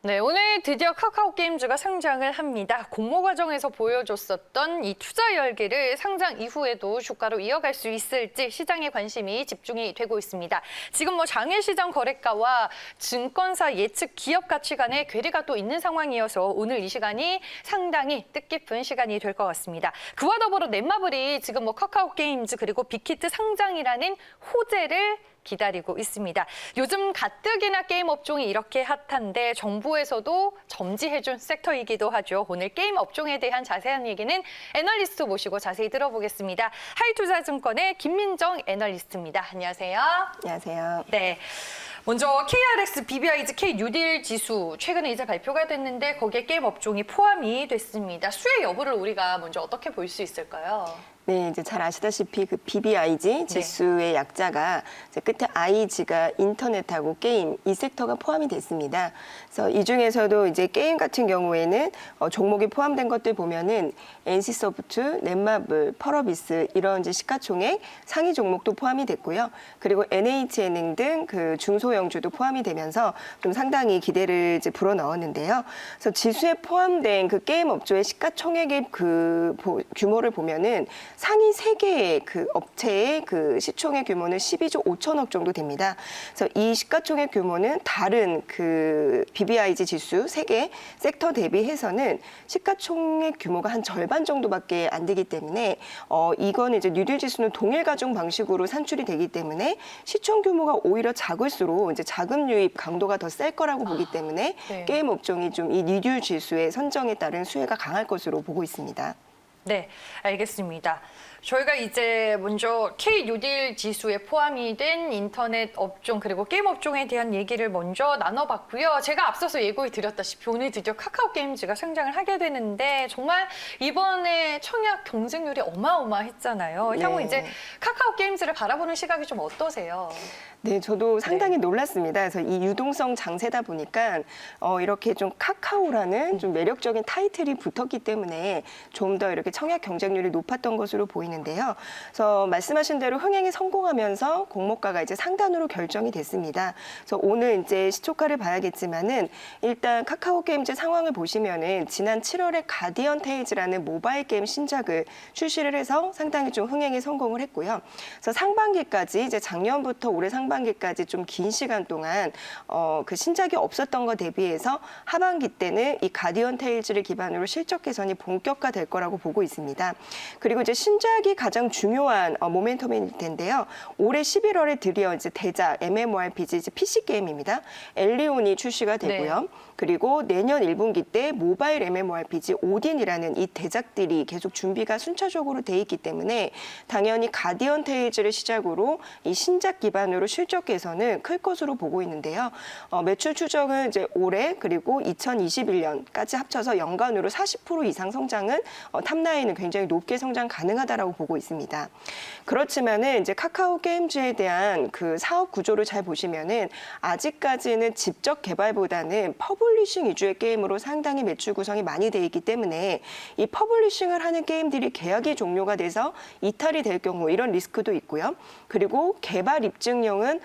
네, 오늘 드디어 카카오게임즈가 상장을 합니다. 공모 과정에서 보여줬었던 이 투자 열기를 상장 이후에도 주가로 이어갈 수 있을지 시장의 관심이 집중이 되고 있습니다. 지금 장외시장 거래가와 증권사 예측 기업 가치 간의 괴리가 또 있는 상황이어서 오늘 이 시간이 상당히 뜻깊은 시간이 될 것 같습니다. 그와 더불어 넷마블이 지금 카카오게임즈 그리고 빅히트 상장이라는 호재를 기다리고 있습니다. 요즘 가뜩이나 게임 업종이 이렇게 핫한데 정부에서도 점지해준 섹터이기도 하죠. 오늘 게임 업종에 대한 자세한 얘기는 애널리스트 모시고 자세히 들어보겠습니다. 하이투자증권의 김민정 애널리스트입니다. 안녕하세요. 안녕하세요. 네. 먼저 KRX, BBIG, K뉴딜 지수 최근에 이제 발표가 됐는데 거기에 게임 업종이 포함이 됐습니다. 수혜 여부를 우리가 먼저 어떻게 볼 수 있을까요? 네, 이제 잘 아시다시피 그 BBIG 지수의 약자가 이제 끝에 IG가 인터넷하고 게임 이 섹터가 포함이 됐습니다. 그래서 이 중에서도 이제 게임 같은 경우에는 종목이 포함된 것들 보면은 NC소프트, 넷마블, 펄어비스 이런 이제 시가총액 상위 종목도 포함이 됐고요. 그리고 NH은행 등 그 중소형주도 포함이 되면서 좀 상당히 기대를 이제 불어넣었는데요. 그래서 지수에 포함된 그 게임 업종의 시가총액의 그 규모를 보면은 상위 3개의 그 업체의 그 시총액 규모는 12조 5천억 정도 됩니다. 그래서 이 시가총액 규모는 다른 그 BBIG 지수 3개 섹터 대비해서는 시가총액 규모가 한 절반 정도밖에 안 되기 때문에 이거는 이제 뉴딜 지수는 동일 가중 방식으로 산출이 되기 때문에 시총 규모가 오히려 작을수록 이제 자금 유입 강도가 더 셀 거라고 보기 때문에 네. 게임 업종이 좀 이 뉴딜 지수의 선정에 따른 수혜가 강할 것으로 보고 있습니다. 네, 알겠습니다. 저희가 이제 먼저 K뉴딜 지수에 포함이 된 인터넷 업종 그리고 게임 업종에 대한 얘기를 먼저 나눠봤고요. 제가 앞서서 예고해 드렸다시피 오늘 드디어 카카오게임즈가 상장을 하게 되는데 정말 이번에 청약 경쟁률이 어마어마했잖아요. 향후 네. 이제 카카오게임즈를 바라보는 시각이 좀 어떠세요? 네, 저도 상당히 놀랐습니다. 그래서 이 유동성 장세다 보니까 이렇게 좀 카카오라는 좀 매력적인 타이틀이 붙었기 때문에 좀 더 이렇게 청약 경쟁률이 높았던 것으로 보이는데요. 그래서 말씀하신 대로 흥행에 성공하면서 공모가가 이제 상단으로 결정이 됐습니다. 그래서 오늘 이제 시초가를 봐야겠지만은 일단 카카오게임즈 상황을 보시면은 지난 7월에 가디언 테일즈라는 모바일 게임 신작을 출시를 해서 상당히 좀 흥행에 성공을 했고요. 그래서 상반기까지 이제 작년부터 올해 상반기까지 좀 긴 시간 동안 그 신작이 없었던 것 대비해서 하반기 때는 이 가디언 테일즈를 기반으로 실적 개선이 본격화될 거라고 보고 있습니다. 그리고 이제 신작이 가장 중요한 모멘텀일 텐데요. 올해 11월에 드디어 이제 대작 MMORPG 이제 PC 게임입니다. 엘리온이 출시가 되고요. 네. 그리고 내년 1분기 때 모바일 MMORPG 오딘이라는 이 대작들이 계속 준비가 순차적으로 돼 있기 때문에 당연히 가디언 테일즈를 시작으로 이 신작 기반으로 실적 개선은 클 것으로 보고 있는데요. 매출 추정은 이제 올해 그리고 2021년까지 합쳐서 연간으로 40% 이상 성장은 탑라인은 굉장히 높게 성장 가능하다라고 보고 있습니다. 그렇지만은 이제 카카오 게임즈에 대한 그 사업 구조를 잘 보시면은 아직까지는 직접 개발보다는 퍼블리싱 위주의 게임으로 상당히 매출 구성이 많이 돼 있기 때문에 이 퍼블리싱을 하는 게임들이 계약이 종료가 돼서 이탈이 될 경우 이런 리스크도 있고요. 그리고 개발 입증력은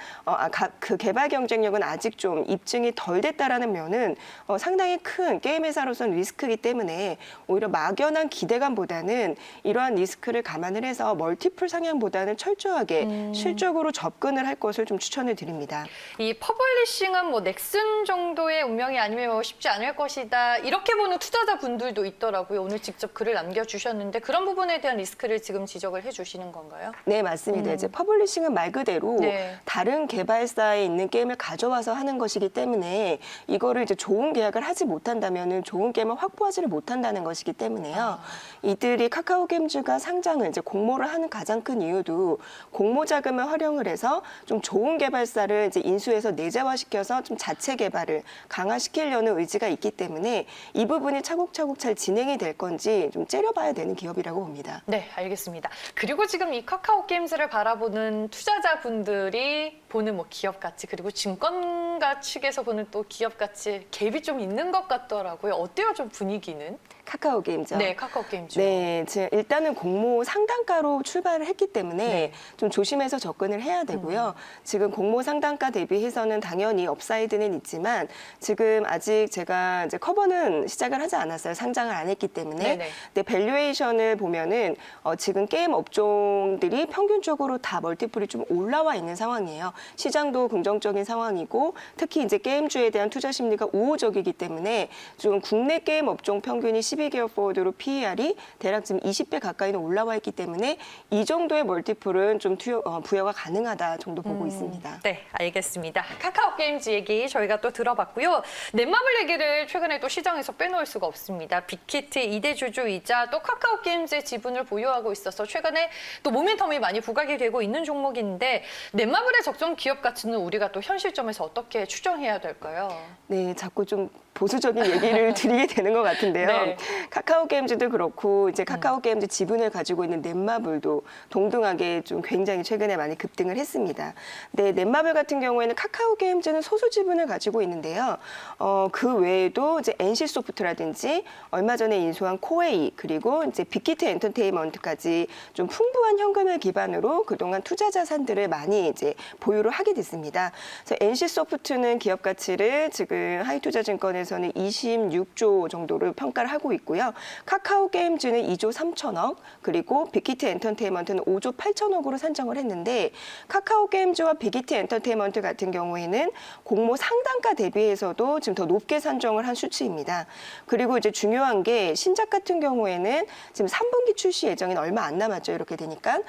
그 개발 경쟁력은 아직 좀 입증이 덜 됐다라는 면은 상당히 큰 게임 회사로서는 리스크이기 때문에 오히려 막연한 기대감보다는 이러한 리스크를 감안을 해서 멀티플 상향보다는 철저하게 실적으로 접근을 할 것을 좀 추천을 드립니다. 이 퍼블리싱은 넥슨 정도의 운명이 아니면 쉽지 않을 것이다. 이렇게 보는 투자자분들도 있더라고요. 오늘 직접 글을 남겨주셨는데 그런 부분에 대한 리스크를 지금 지적을 해주시는 건가요? 네, 맞습니다. 이제 퍼블리싱은 말 그대로 네. 다른 개발사에 있는 게임을 가져와서 하는 것이기 때문에 이거를 이제 좋은 계약을 하지 못한다면은 좋은 게임을 확보하지를 못한다는 것이기 때문에요. 이들이 카카오 게임즈가 상장을 이제 공모를 하는 가장 큰 이유도 공모 자금을 활용을 해서 좀 좋은 개발사를 이제 인수해서 내재화시켜서 좀 자체 개발을 강화시키려는 의지가 있기 때문에 이 부분이 차곡차곡 잘 진행이 될 건지 좀 째려봐야 되는 기업이라고 봅니다. 네, 알겠습니다. 그리고 지금 이 카카오 게임즈를 바라보는 투자자분들이 보는 기업 가치 그리고 증권가 측에서 보는 또 기업 가치 갭이 좀 있는 것 같더라고요. 어때요, 좀 분위기는? 카카오 게임즈. 네, 카카오 게임즈. 네, 일단은 공모 상단가로 출발을 했기 때문에 네. 좀 조심해서 접근을 해야 되고요. 지금 공모 상단가 대비해서는 당연히 업사이드는 있지만 지금 아직 제가 이제 커버는 시작을 하지 않았어요. 상장을 안 했기 때문에. 네네. 근데 밸류에이션을 보면은 지금 게임 업종들이 평균적으로 다 멀티플이 좀 올라와 있는 상황이에요. 시장도 긍정적인 상황이고 특히 이제 게임주에 대한 투자 심리가 우호적이기 때문에 좀 국내 게임 업종 평균이 12개월 포워드로 PER이 대략 지금 20배 가까이는 올라와 있기 때문에 이 정도의 멀티플은 좀 부여가 가능하다 정도 보고 있습니다. 네, 알겠습니다. 카카오 게임즈 얘기 저희가 또 들어봤고요. 넷마블 얘기를 최근에 또 시장에서 빼놓을 수가 없습니다. 빅히트 2대 주주이자 또 카카오 게임즈의 지분을 보유하고 있어서 최근에 또 모멘텀이 많이 부각이 되고 있는 종목인데 넷마블의 적정 기업 가치는 우리가 또 현 시점에서 어떻게 추정해야 될까요? 네, 자꾸 좀 보수적인 얘기를 드리게 되는 것 같은데요. 네. 카카오 게임즈도 그렇고 이제 카카오 게임즈 지분을 가지고 있는 넷마블도 동등하게 좀 굉장히 최근에 많이 급등을 했습니다. 네, 넷마블 같은 경우에는 카카오 게임즈는 소수 지분을 가지고 있는데요. 그 외에도 이제 NC소프트라든지 얼마 전에 인수한 코웨이 그리고 이제 빅히트 엔터테인먼트까지 좀 풍부한 현금을 기반으로 그동안 투자 자산들을 많이 이제 보유를 하게 됐습니다. 그래서 NC소프트는 기업 가치를 지금 하이투자증권에서는 26조 정도를 평가를 하고 있고요. 카카오 게임즈는 2조 3천억, 그리고 빅히트 엔터테인먼트는 5조 8천억으로 산정을 했는데 카카오 게임즈와 빅히트 엔터테인먼트 같은 경우에는 공모 상단가 대비해서도 지금 더 높게 산정을 한 수치입니다. 그리고 이제 중요한 게 신작 같은 경우에는 지금 3분기 출시 예정인 얼마 안 남았죠. 이렇게 되니까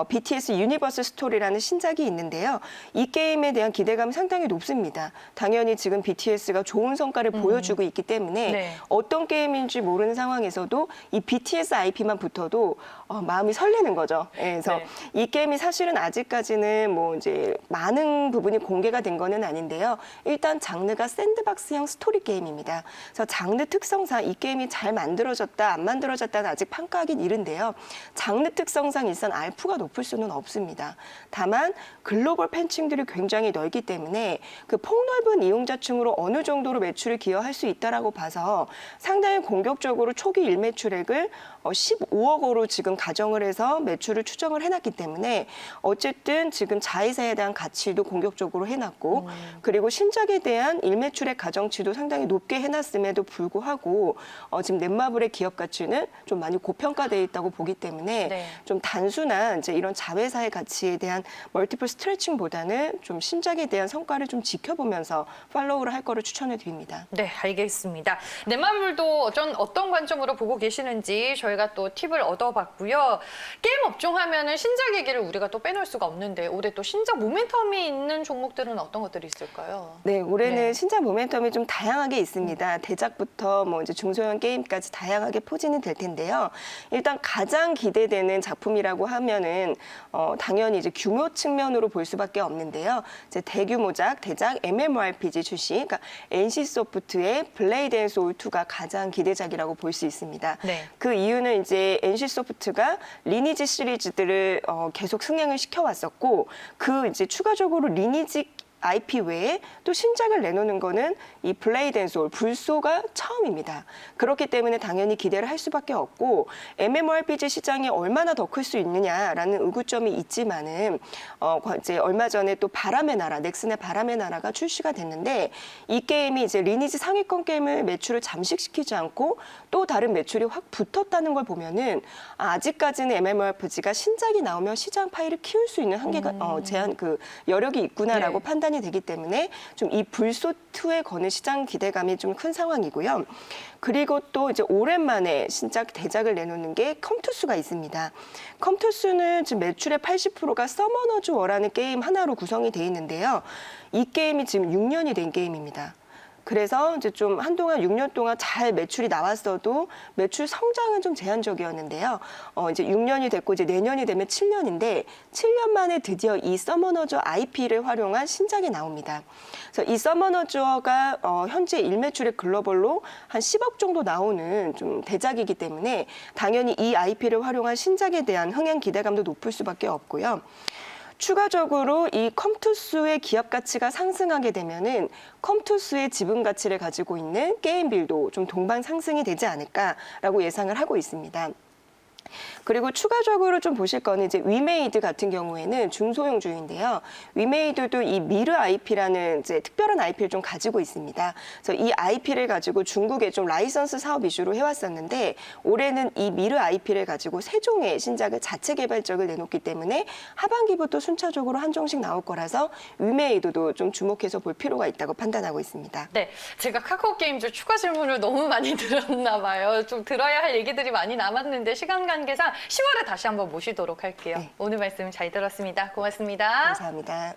BTS 유니버스 스토리라는 신작이 있는데요. 이 게임에 대한 기대감이 상당히 높습니다. 당연히 지금 BTS가 좋은 성과를 보여주고 있기 때문에 네. 어떤 게임인지 모르는 상황에서도 이 BTS IP만 붙어도 마음이 설레는 거죠. 그래서 네. 이 게임이 사실은 아직까지는 뭐 이제 많은 부분이 공개가 된 거는 아닌데요. 일단 장르가 샌드박스형 스토리 게임입니다. 그래서 장르 특성상 이 게임이 잘 만들어졌다, 안 만들어졌다는 아직 평가하긴 이른데요. 장르 특성상 일단 알프가 높을 수는 없습니다. 다만 글로벌 팬층들이 굉장히 넓기 때문에 그 폭넓은 이용자층으로 어느 정도로 매출을 기여할 수 있다라고 봐서 상당히 공격적으로 초기 일매출액을 15억으로 지금 가정을 해서 매출을 추정을 해놨기 때문에 어쨌든 지금 자회사에 대한 가치도 공격적으로 해놨고 그리고 신작에 대한 일매출액 가정치도 상당히 높게 해놨음에도 불구하고 지금 넷마블의 기업 가치는 좀 많이 고평가되어 있다고 보기 때문에 네. 좀 단순한 이제 이런 자회사의 가치에 대한 멀티플 스트레칭보다는 좀 신작에 대한 성과를 좀 지켜보면서 팔로우를 할 거를 추천을 드립니다. 네, 알겠습니다. 넷마블도 어떤 관점으로 보고 계시는지 저희가 또 팁을 얻어봤고요. 게임 업종 하면은 신작 얘기를 우리가 또 빼놓을 수가 없는데 올해 또 신작 모멘텀이 있는 종목들은 어떤 것들이 있을까요? 네, 올해는 네. 신작 모멘텀이 좀 다양하게 있습니다. 대작부터 뭐 이제 중소형 게임까지 다양하게 포진이 될 텐데요. 일단 가장 기대되는 작품이라고 하면은 당연히 이제 규모 측면으로 볼 수밖에 없는데요. 이제 대규모작, 대작 MMORPG 출시, 그러니까 NC소프트의 블레이드 앤 소울 2가 가장 기대작이라고 볼 수 있습니다. 네. 그 이유는 이제 NC소프트가 리니지 시리즈들을 계속 승행을 시켜왔었고 그 이제 추가적으로 리니지 IP 외에 또 신작을 내놓는 거는 이 블레이드 앤 소울, 불소가 처음입니다. 그렇기 때문에 당연히 기대를 할 수밖에 없고 MMORPG 시장이 얼마나 더 클 수 있느냐라는 의구점이 있지만은 이제 얼마 전에 또 바람의 나라, 넥슨의 바람의 나라가 출시가 됐는데 이 게임이 이제 리니지 상위권 게임을 매출을 잠식시키지 않고 또 다른 매출이 확 붙었다는 걸 보면은 아직까지는 MMORPG가 신작이 나오면 시장 파이를 키울 수 있는 한계가 제한 그 여력이 있구나라고 네. 판단이 되기 때문에 좀 이 불소2에 거는 시장 기대감이 좀 큰 상황이고요. 그리고 또 이제 오랜만에 신작 대작을 내놓는 게 컴투스가 있습니다. 컴투스는 지금 매출의 80%가 서머너즈 워라는 게임 하나로 구성이 돼 있는데요. 이 게임이 지금 6년이 된 게임입니다. 그래서 이제 좀 한동안 6년 동안 잘 매출이 나왔어도 매출 성장은 좀 제한적이었는데요. 이제 6년이 됐고 이제 내년이 되면 7년인데 7년 만에 드디어 이 서머너저 IP를 활용한 신작이 나옵니다. 그래서 이 서머너저가 현재 일매출의 글로벌로 한 10억 정도 나오는 좀 대작이기 때문에 당연히 이 IP를 활용한 신작에 대한 흥행 기대감도 높을 수밖에 없고요. 추가적으로 이 컴투스의 기업 가치가 상승하게 되면은 컴투스의 지분 가치를 가지고 있는 게임빌도 좀 동반 상승이 되지 않을까라고 예상을 하고 있습니다. 그리고 추가적으로 좀 보실 거는 이제 위메이드 같은 경우에는 중소형주인데요. 위메이드도 이 미르 IP라는 이제 특별한 IP를 좀 가지고 있습니다. 그래서 이 IP를 가지고 중국에 좀 라이선스 사업 이슈로 해왔었는데 올해는 이 미르 IP를 가지고 세 종의 신작을 자체 개발적을 내놓기 때문에 하반기부터 순차적으로 한 종씩 나올 거라서 위메이드도 좀 주목해서 볼 필요가 있다고 판단하고 있습니다. 네, 제가 카카오 게임즈 추가 질문을 너무 많이 들었나 봐요. 좀 들어야 할 얘기들이 많이 남았는데 시간 관계상 10월에 다시 한번 모시도록 할게요. 네. 오늘 말씀 잘 들었습니다. 고맙습니다. 감사합니다.